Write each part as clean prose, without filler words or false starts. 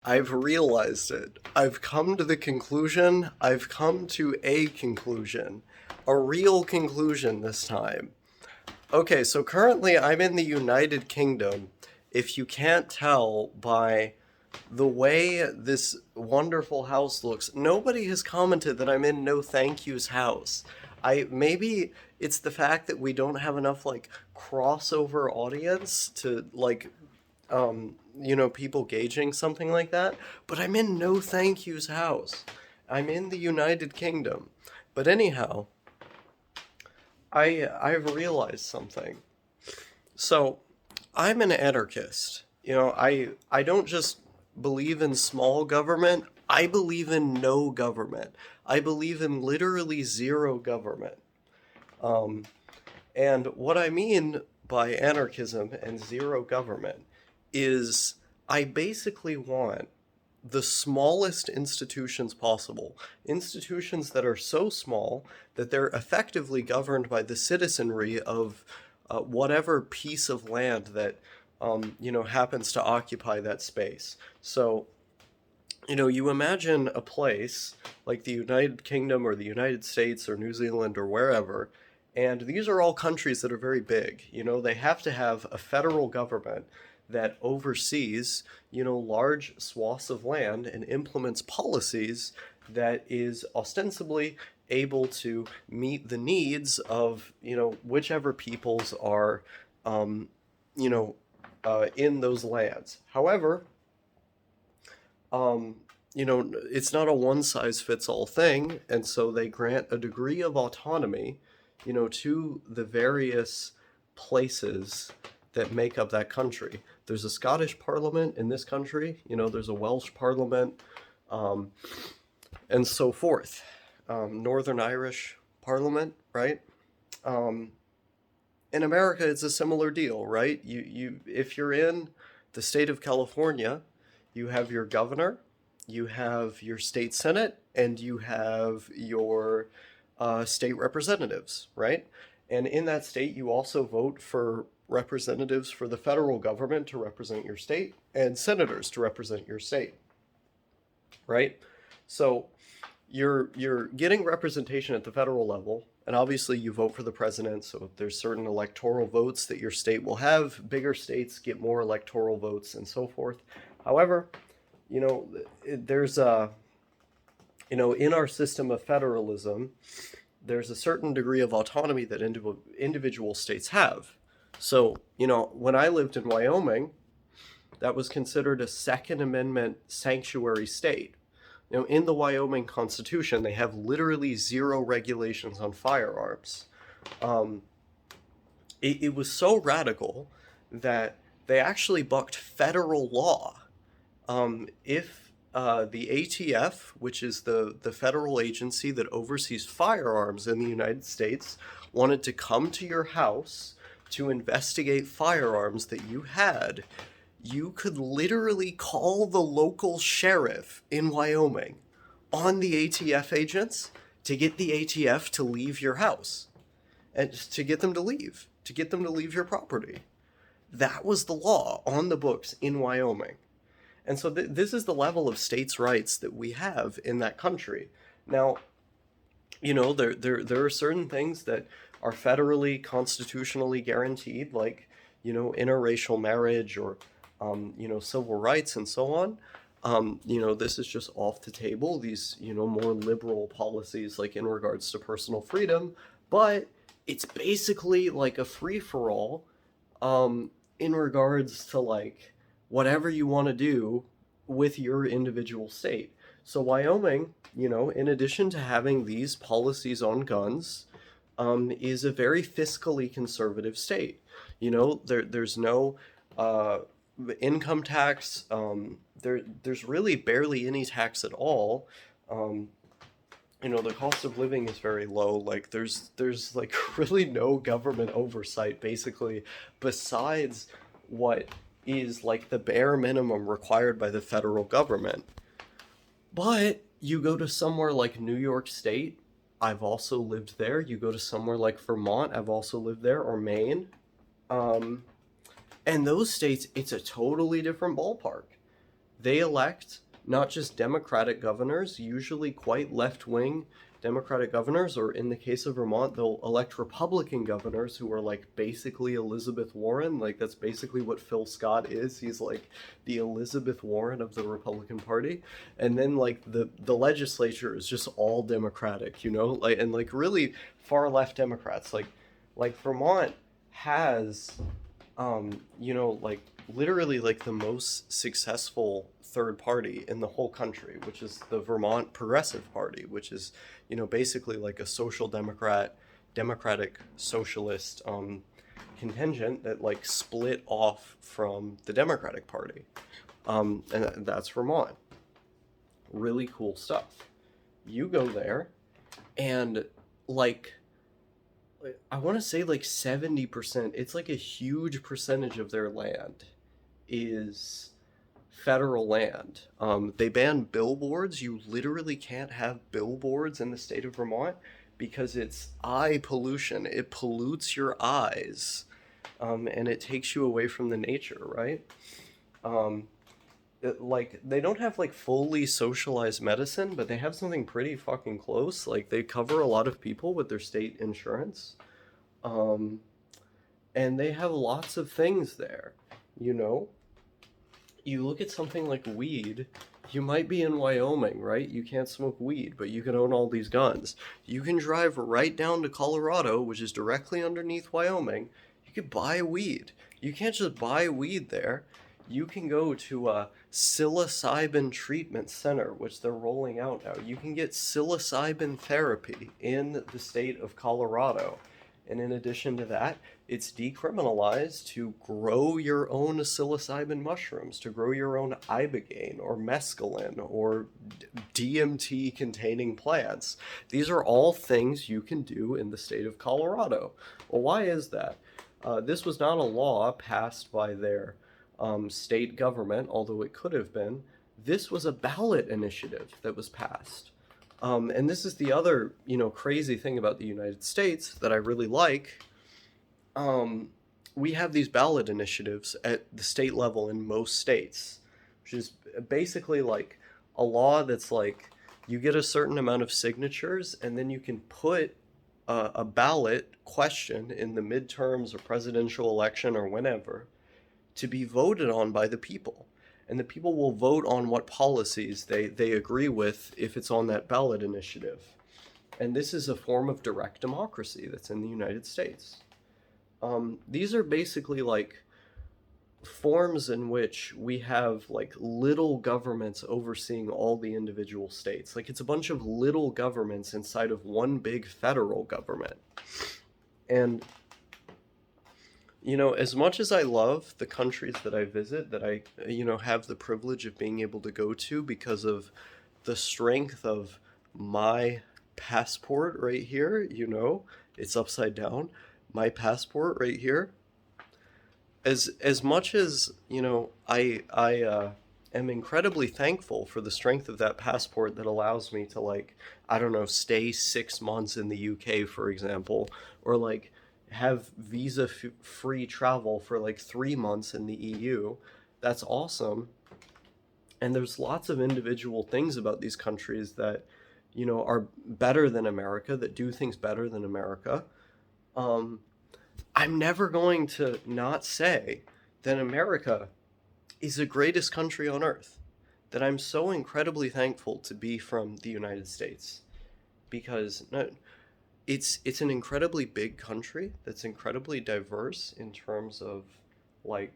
I've realized it. I've come to the conclusion. I've come to a conclusion. A real conclusion this time. Okay, so currently I'm in the United Kingdom. If you can't tell by the way this wonderful house looks, nobody has commented that I'm in No Thank You's house. I maybe it's the fact that we don't have enough like crossover audience to people gauging something like that. But I'm in No Thank You's house. I'm in the United Kingdom. But anyhow, I've realized something. So, I'm an anarchist. I don't just believe in small government. I believe in no government. I believe in literally zero government. Um, and what I mean by anarchism and zero government is I basically want the smallest institutions possible. Institutions that are so small that they're effectively governed by the citizenry of whatever piece of land that happens to occupy that space. So, you imagine a place like the United Kingdom or the United States or New Zealand or wherever, and these are all countries that are very big. They have to have a federal government that oversees, large swaths of land and implements policies that is ostensibly able to meet the needs of, whichever peoples are, um, you know, in those lands. However, um, it's not a one size fits all thing, and so they grant a degree of autonomy, to the various places that make up that country. There's a Scottish parliament in this country, there's a Welsh parliament, um, and so forth. Northern Irish parliament, right? Um, in America, it's a similar deal, right? If you're in the state of California, you have your governor, you have your state senate, and you have your state representatives, right? And in that state, you also vote for representatives for the federal government to represent your state and senators to represent your state, right? So you're getting representation at the federal level, and obviously you vote for the president, so there's certain electoral votes that your state will have. Bigger states get more electoral votes and so forth. However, there's a in our system of federalism, there's a certain degree of autonomy that individual states have. So, when I lived in Wyoming, that was considered a Second Amendment sanctuary state. In the Wyoming Constitution, they have literally zero regulations on firearms. Um, it was so radical that they actually bucked federal law. If the ATF, which is the federal agency that oversees firearms in the United States, wanted to come to your house to investigate firearms that you had, you could literally call the local sheriff in Wyoming on the ATF agents to get the ATF to leave your house and to get them to leave, your property. That was the law on the books in Wyoming. And so this is the level of states' rights that we have in that country. Now, there are certain things that are federally, constitutionally guaranteed, like, interracial marriage or, civil rights and so on. This is just off the table, these, more liberal policies, like in regards to personal freedom, but it's basically like a free for all, in regards to like whatever you want to do with your individual state. So Wyoming, in addition to having these policies on guns, is a very fiscally conservative state. There's no uh, income tax. There's really barely any tax at all. Um, the cost of living is very low. Like there's like really no government oversight basically, besides what is like the bare minimum required by the federal government. But you go to somewhere like New York State, I've also lived there. You go to somewhere like Vermont, I've also lived there, or Maine. Um, and those states, it's a totally different ballpark. they elect not just Democratic governors, usually quite left-wing Democratic governors, or in the case of Vermont, they'll elect Republican governors who are like basically Elizabeth Warren. Like that's basically what Phil Scott is. He's like the Elizabeth Warren of the Republican Party. And then like the legislature is just all Democratic, you know, like and like really far left Democrats. Like Vermont has you know, like literally like the most successful third party in the whole country, which is the Vermont Progressive Party, which is, you know, basically like a social democratic socialist contingent that like split off from the Democratic Party. And that's Vermont. Really cool stuff. You go there and like I want to say like 70%, it's like a huge percentage of their land is federal land. They banned billboards. You literally can't have billboards in the state of Vermont because it's eye pollution. It pollutes your eyes, and it takes you away from the nature, right? Um, like they don't have like fully socialized medicine, but they have something pretty fucking close. Like they cover a lot of people with their state insurance. Um, and they have lots of things there, you know? You look at something like weed, you might be in Wyoming, right? You can't smoke weed, but you can own all these guns. You can drive right down to Colorado, which is directly underneath Wyoming. You could buy weed. You can't just buy weed there. You can go to a psilocybin treatment center, which they're rolling out now. You can get psilocybin therapy in the state of Colorado. And in addition to that, it's decriminalized to grow your own psilocybin mushrooms, to grow your own ibogaine or mescaline or DMT containing plants. These are all things you can do in the state of Colorado. Well, why is that? This was not a law passed by their state government, although it could have been. This was a ballot initiative that was passed. And this is the other, you know, crazy thing about the United States that I really like. We have these ballot initiatives at the state level in most states, which is basically like a law that's like you get a certain amount of signatures and then you can put a ballot question in the midterms or presidential election or whenever to be voted on by the people. And the people will vote on what policies they agree with if it's on that ballot initiative. And this is a form of direct democracy that's in the United States. These are basically like forms in which we have like little governments overseeing all the individual states. Like it's a bunch of little governments inside of one big federal government. And you know, as much as I love the countries that I visit, that I, you know, have the privilege of being able to go to because of the strength of my passport right here, you know, it's upside down. My passport right here. As much as, you know, I am incredibly thankful for the strength of that passport that allows me to like, I don't know, stay 6 months in the UK, for example, or like have visa free travel for like 3 months in the EU. That's awesome. And there's lots of individual things about these countries that, you know, are better than America, that do things better than America. Um, I'm never going to not say that America is the greatest country on earth, that I'm so incredibly thankful to be from the United States because it's an incredibly big country that's incredibly diverse in terms of like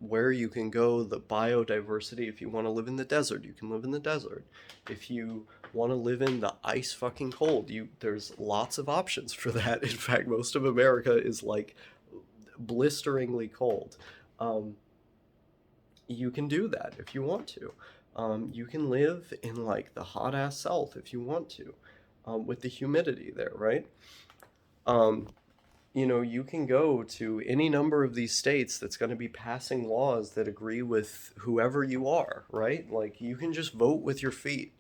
where you can go, the biodiversity. If you want to live in the desert, you can live in the desert. If you want to live in the ice fucking cold, there's lots of options for that. In fact, most of America is like blisteringly cold. You can do that if you want to. You can live in like the hot ass south if you want to, with the humidity there, right? Um, you know, you can go to any number of these states that's going to be passing laws that agree with whoever you are, right? Like you can just vote with your feet.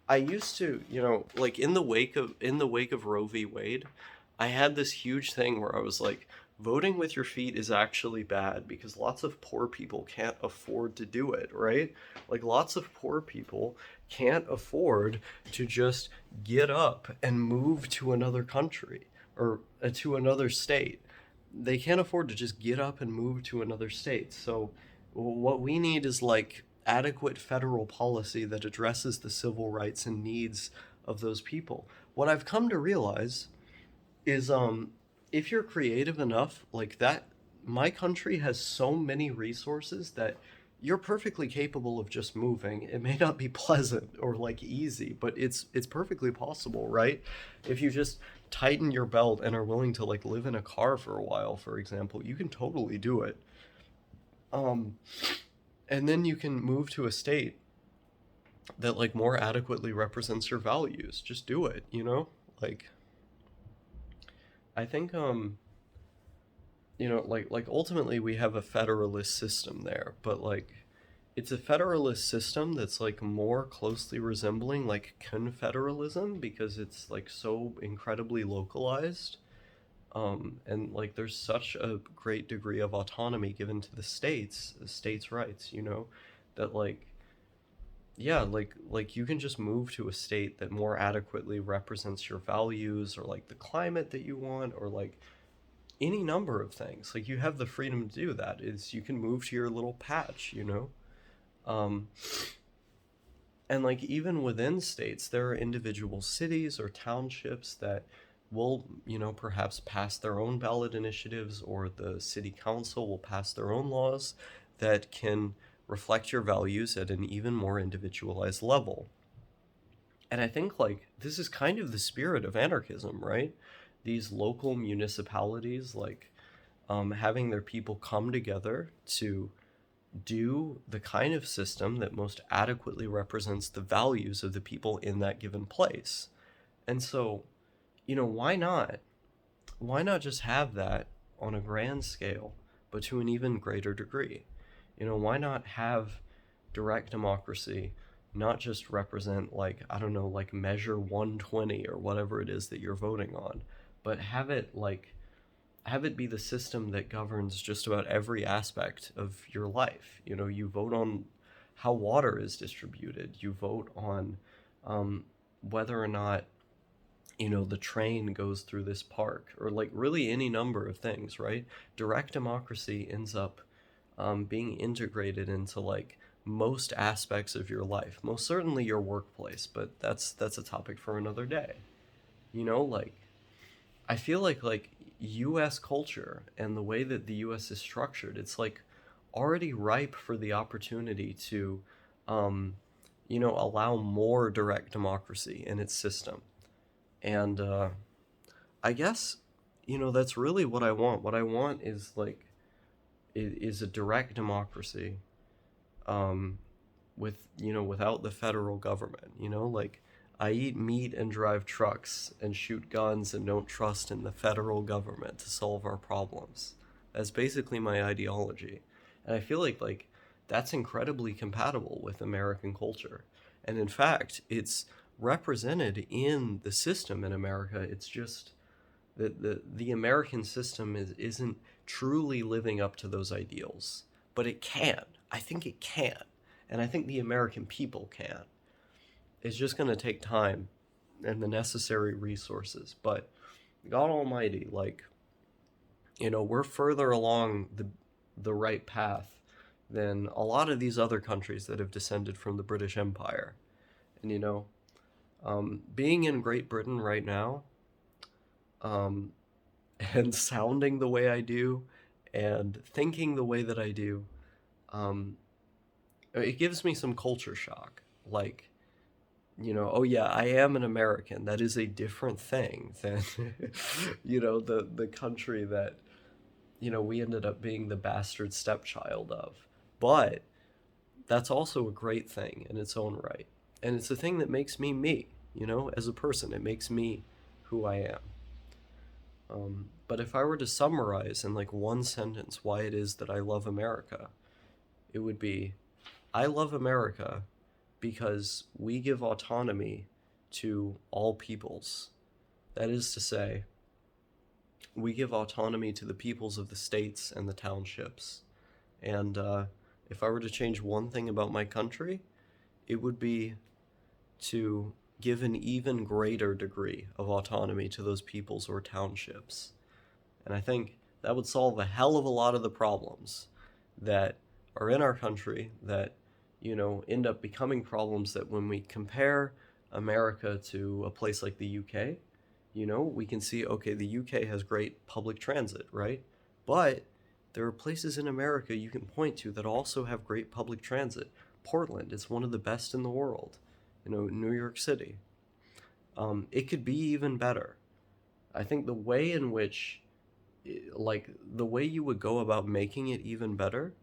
I used to, you know, like in the wake of Roe v. Wade, I had this huge thing where I was like, voting with your feet is actually bad because lots of poor people can't afford to do it, right? Like lots of poor people can't afford to just get up and move to another country or to another state. They can't afford to just get up and move to another state. So what we need is like adequate federal policy that addresses the civil rights and needs of those people. What I've come to realize is if you're creative enough like that, my country has so many resources that you're perfectly capable of just moving. It may not be pleasant or like easy, but it's perfectly possible, right? If you just tighten your belt and are willing to like live in a car for a while, for example, you can totally do it. um and then you can move to a state that like more adequately represents your values. Just do it, like I think like ultimately we have a federalist system there, but like it's a federalist system that's like more closely resembling like confederalism because it's like so incredibly localized. And like there's such a great degree of autonomy given to the states' rights, that like yeah, like you can just move to a state that more adequately represents your values or like the climate that you want or like any number of things. Like you have the freedom to do that. Is you can move to your little patch. Um, and like even within states, there are individual cities or townships that will, perhaps pass their own ballot initiatives, or the city council will pass their own laws that can reflect your values at an even more individualized level. And I think like this is kind of the spirit of anarchism, right? These local municipalities, like having their people come together to do the kind of system that most adequately represents the values of the people in that given place. And so, why not? Why not just have that on a grand scale, but to an even greater degree? Why not have direct democracy not just represent like, I don't know, like measure 120 or whatever it is that you're voting on, but have it be the system that governs just about every aspect of your life. You vote on how water is distributed. You vote on whether or not the train goes through this park, or like really any number of things, right? Direct democracy ends up being integrated into like most aspects of your life. Most certainly your workplace, but that's a topic for another day. Like I feel like US culture and the way that the US is structured, it's like already ripe for the opportunity to um allow more direct democracy in its system. And I guess that's really what I want. What I want is like is a direct democracy um with without the federal government. Like I eat meat and drive trucks and shoot guns and don't trust in the federal government to solve our problems. That's basically my ideology. And I feel like that's incredibly compatible with American culture. And in fact, it's represented in the system in America. It's just that the American system isn't truly living up to those ideals. But it can. I think it can. And I think the American people can. It's just going to take time and the necessary resources. But God Almighty, like, we're further along the right path than a lot of these other countries that have descended from the British Empire. And, being in Great Britain right now, um, and sounding the way I do, and thinking the way that I do, um, it gives me some culture shock. Like, oh yeah, I am an American. That is a different thing than, the country that, we ended up being the bastard stepchild of. But that's also a great thing in its own right. And it's a thing that makes me me, as a person. It makes me who I am. But if I were to summarize in like one sentence why it is that I love America, it would be I love America because we give autonomy to all peoples. That is to say, we give autonomy to the peoples of the states and the townships. And if I were to change one thing about my country, it would be to give an even greater degree of autonomy to those peoples or townships. And I think that would solve a hell of a lot of the problems that are in our country that, end up becoming problems that when we compare America to a place like the UK, we can see, okay, the UK has great public transit, right? But there are places in America you can point to that also have great public transit. Portland is one of the best in the world. New York City. It could be even better. I think the way in which, like, the way you would go about making it even better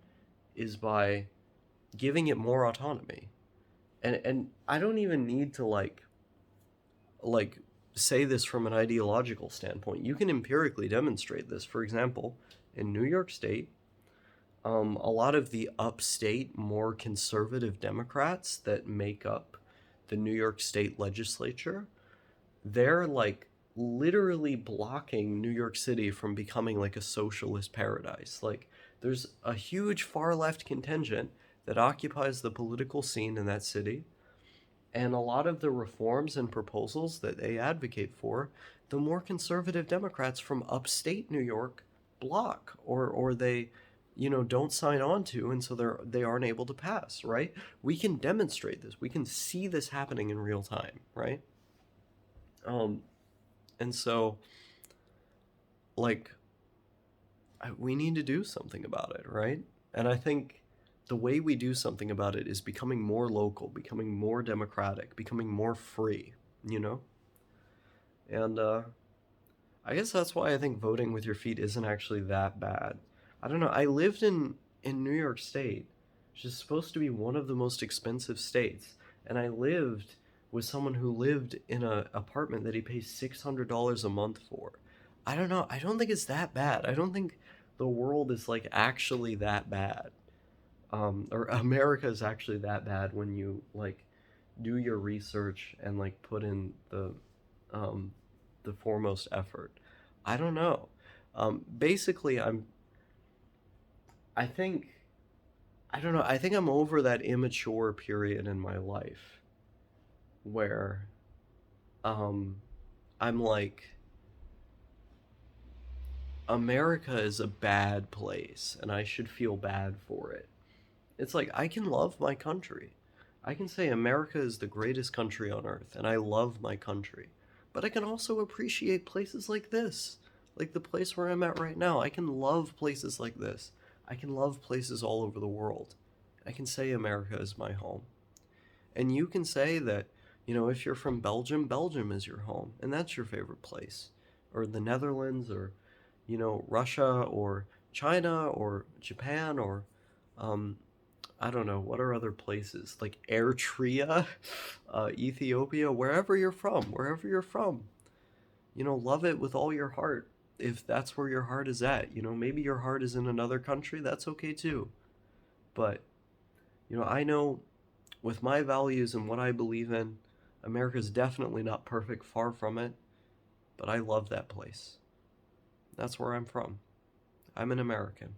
is by giving it more autonomy. And I don't even need to like say this from an ideological standpoint. You can empirically demonstrate this. For example, in New York State, a lot of the upstate, more conservative Democrats that make up the New York State legislature, they're like literally blocking New York City from becoming like a socialist paradise. Like, there's a huge far left contingent that occupies the political scene in that city, and a lot of the reforms and proposals that they advocate for, the more conservative Democrats from upstate New York block, or they don't sign on to, and so they aren't able to pass, right? We can demonstrate this. We can see this happening in real time, right? Um and so, like, we need to do something about it, right? And I think the way we do something about it is becoming more local, becoming more democratic, becoming more free, you know? And I guess that's why I think voting with your feet isn't actually that bad. I don't know. I lived in New York State, which is supposed to be one of the most expensive states, and I lived with someone who lived in an apartment that he pays $600 a month for. I don't know. I don't think it's that bad. I don't think the world is like actually that bad. Or America is actually that bad when you like do your research and like put in um, the foremost effort. I don't know. Basically, I think, I don't know. I think I'm over that immature period in my life where um, I'm like, America is a bad place and I should feel bad for it. It's like, I can love my country. I can say America is the greatest country on earth and I love my country. But I can also appreciate places like this, like the place where I'm at right now. I can love places like this. I can love places all over the world. I can say America is my home. And you can say that, if you're from Belgium, Belgium is your home, and that's your favorite place. Or the Netherlands, or, Russia, or China, or Japan, or, um, I don't know, what are other places? Like Eritrea, Ethiopia, wherever you're from, love it with all your heart. If that's where your heart is at, maybe your heart is in another country, that's okay too. But, I know with my values and what I believe in, America's definitely not perfect, far from it, but I love that place. That's where I'm from. I'm an American.